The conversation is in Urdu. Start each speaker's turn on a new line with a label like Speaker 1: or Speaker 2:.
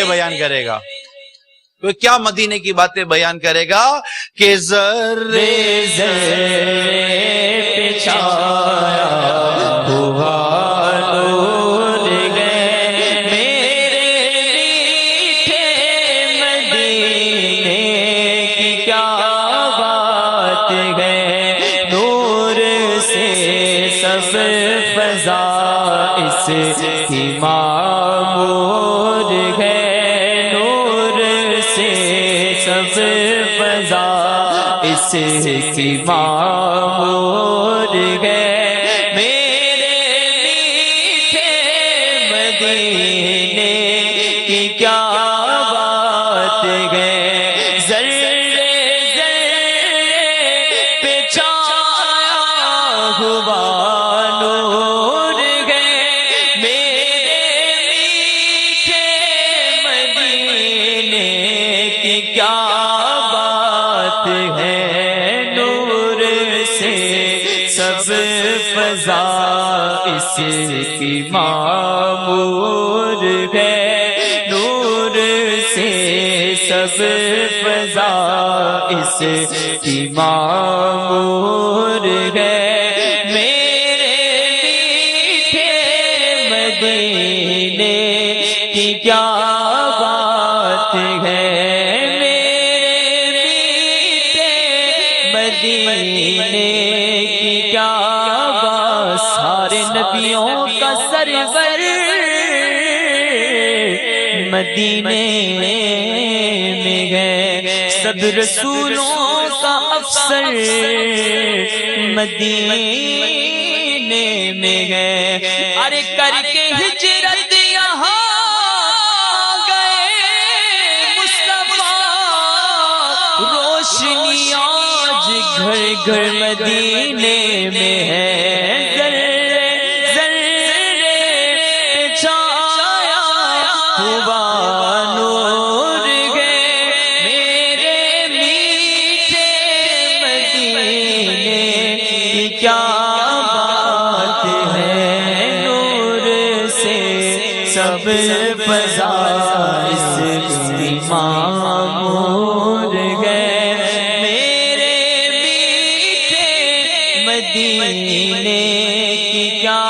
Speaker 1: بیان کرے گا کوئی کیا مدینے کی باتیں بیان کرے گا کہ ذرے ذرے پہ چھایا ہوا نور ہے میرے میٹھے مدینے کی کیا بات ہے نور سے سب فضا اس کی معمور ہے فضا اس کی معمور ہے میرے میٹھے مدینے کی کیا بات ہے ذرے ذرے پہ چھایا ہوا نور ہے میرے میٹھے مدینے کی کیا فضا اس کی معمور ہے نور سے سب فضا اس کی معمور ہے میرے میٹھے مدینے کی کیا بات ہے میرے میٹھے مدینے کی کیا سارے نبیوں کا سرور مدینے میں ہے سب رسولوں کا افسر مدینے میں ہے ارے کر کے ہجرت یہاں گئے مصطفیٰ روشنی آج گھر گھر مدینے میں ہے کیا بات ہے نور سے سب فضا اس کی معمور ہے میرے میٹھے مدینے کی کیا